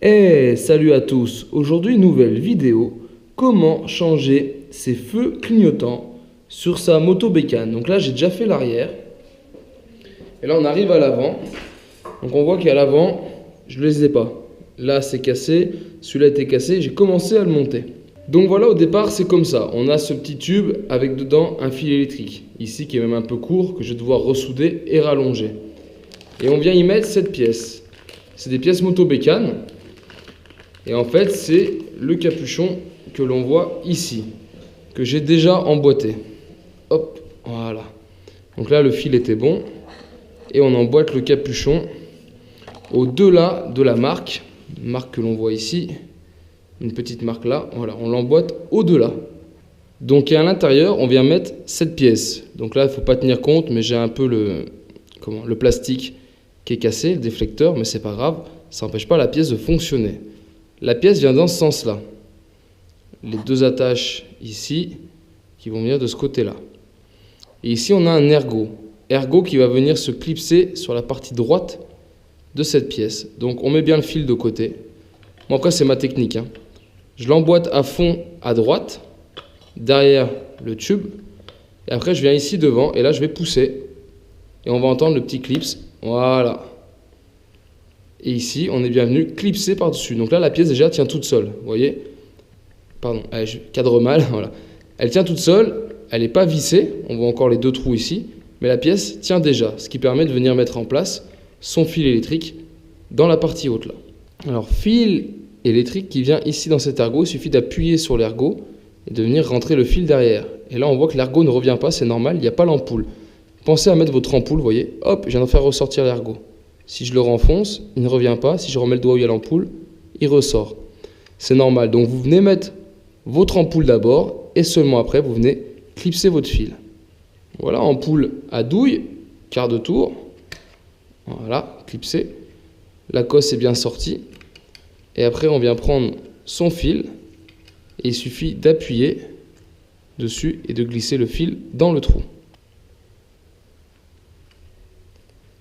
Salut à tous. Aujourd'hui, nouvelle vidéo. Comment changer ses feux clignotants sur sa moto bécane. Donc là, j'ai déjà fait l'arrière. Et là, on arrive à l'avant. Donc on voit qu'à l'avant, je ne les ai pas. Là, c'est cassé. Celui-là était cassé. J'ai commencé à le monter. Donc voilà, au départ, c'est comme ça. On a ce petit tube avec dedans un fil électrique. Ici, qui est même un peu court, que je vais devoir ressouder et rallonger. Et on vient y mettre cette pièce. C'est des pièces moto bécane. Et en fait, c'est le capuchon que l'on voit ici, que j'ai déjà emboîté. Hop, voilà. Donc là, le fil était bon. Et on emboîte le capuchon au-delà de la marque que l'on voit ici. Une petite marque là. Voilà, on l'emboîte au-delà. Donc et à l'intérieur, on vient mettre cette pièce. Donc là, il ne faut pas tenir compte, mais j'ai un peu le plastique qui est cassé, le déflecteur, mais c'est pas grave. Ça n'empêche pas la pièce de fonctionner. La pièce vient dans ce sens-là. Les deux attaches ici qui vont venir de ce côté-là. Et ici, on a un ergot. Ergot qui va venir se clipser sur la partie droite de cette pièce. Donc, on met bien le fil de côté. Bon, après, c'est ma technique. Je l'emboîte à fond à droite, derrière le tube. Et après, je viens ici devant et là, je vais pousser. Et on va entendre le petit clips. Voilà. Et ici, on est bien venu clipser par-dessus. Donc là, la pièce déjà tient toute seule. Vous voyez? Pardon, allez, je cadre mal. Voilà. Elle tient toute seule. Elle n'est pas vissée. On voit encore les deux trous ici. Mais la pièce tient déjà. Ce qui permet de venir mettre en place son fil électrique dans la partie haute là. Alors, fil électrique qui vient ici dans cet ergot. Il suffit d'appuyer sur l'ergot et de venir rentrer le fil derrière. Et là, on voit que l'ergot ne revient pas. C'est normal. Il n'y a pas l'ampoule. Pensez à mettre votre ampoule. Vous voyez? Hop, je viens d'en faire ressortir l'ergot. Si je le renfonce, il ne revient pas. Si je remets le doigt où il y a l'ampoule, il ressort. C'est normal. Donc vous venez mettre votre ampoule d'abord et seulement après, vous venez clipser votre fil. Voilà, ampoule à douille, quart de tour. Voilà, clipsé. La cosse est bien sortie. Et après, on vient prendre son fil et il suffit d'appuyer dessus et de glisser le fil dans le trou.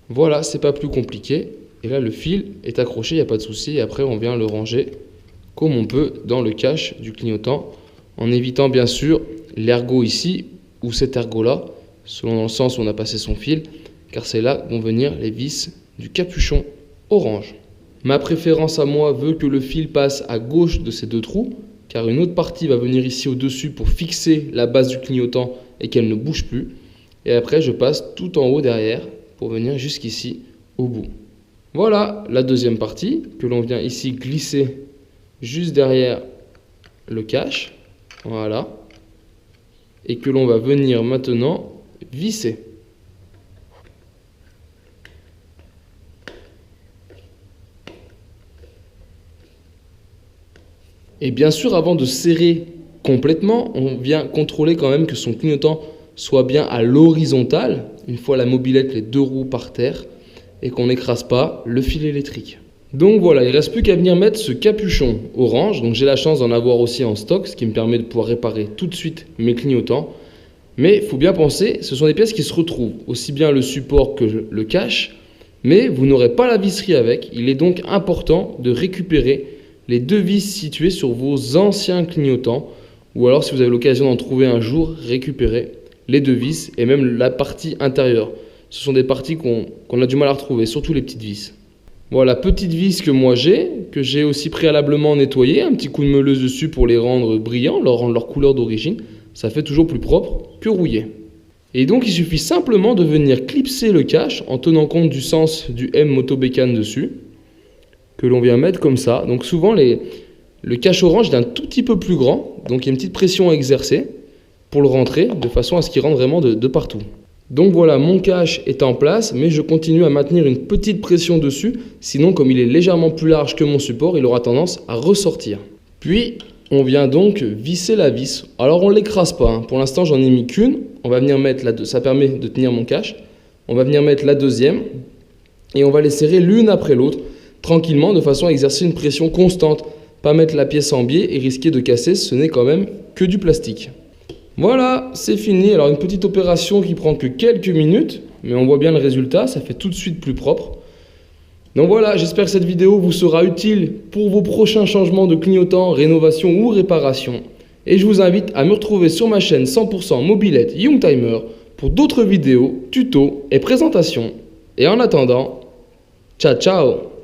Voilà, c'est pas plus compliqué. Et là, le fil est accroché, il n'y a pas de souci. Et après, on vient le ranger comme on peut dans le cache du clignotant, en évitant bien sûr l'ergot ici ou cet ergot-là, selon le sens où on a passé son fil, car c'est là vont venir les vis du capuchon orange. Ma préférence à moi veut que le fil passe à gauche de ces deux trous, car une autre partie va venir ici au-dessus pour fixer la base du clignotant et qu'elle ne bouge plus. Et après, je passe tout en haut derrière pour venir jusqu'ici au bout. Voilà la deuxième partie que l'on vient ici glisser juste derrière le cache. Voilà. Et que l'on va venir maintenant visser. Et bien sûr, avant de serrer complètement, on vient contrôler quand même que son clignotant soit bien à l'horizontale, une fois la mobilette, les deux roues par terre, et qu'on n'écrase pas le fil électrique. Donc voilà, il ne reste plus qu'à venir mettre ce capuchon orange. Donc j'ai la chance d'en avoir aussi en stock, ce qui me permet de pouvoir réparer tout de suite mes clignotants. Mais il faut bien penser, ce sont des pièces qui se retrouvent, aussi bien le support que le cache, mais vous n'aurez pas la visserie avec. Il est donc important de récupérer les deux vis situées sur vos anciens clignotants, ou alors si vous avez l'occasion d'en trouver un jour, récupérez les deux vis et même la partie intérieure. Ce sont des parties qu'on a du mal à retrouver, surtout les petites vis. Voilà, petite vis que moi que j'ai aussi préalablement nettoyé, un petit coup de meuleuse dessus pour les rendre brillants, leur rendre leur couleur d'origine. Ça fait toujours plus propre que rouillé. Et donc il suffit simplement de venir clipser le cache en tenant compte du sens du M moto bécane dessus, que l'on vient mettre comme ça. Donc souvent le cache orange est un tout petit peu plus grand, donc il y a une petite pression à exercer pour le rentrer de façon à ce qu'il rentre vraiment de partout. Donc voilà, mon cache est en place, mais je continue à maintenir une petite pression dessus, sinon comme il est légèrement plus large que mon support, il aura tendance à ressortir. Puis, on vient donc visser la vis. Alors on ne l'écrase pas, pour l'instant j'en ai mis qu'une, on va venir mettre ça permet de tenir mon cache, on va venir mettre la deuxième, et on va les serrer l'une après l'autre, tranquillement, de façon à exercer une pression constante, pas mettre la pièce en biais et risquer de casser, ce n'est quand même que du plastique. Voilà, c'est fini. Alors une petite opération qui prend que quelques minutes, mais on voit bien le résultat, ça fait tout de suite plus propre. Donc voilà, j'espère que cette vidéo vous sera utile pour vos prochains changements de clignotants, rénovation ou réparation. Et je vous invite à me retrouver sur ma chaîne 100% mobilette Youngtimer pour d'autres vidéos, tutos et présentations. Et en attendant, ciao ciao!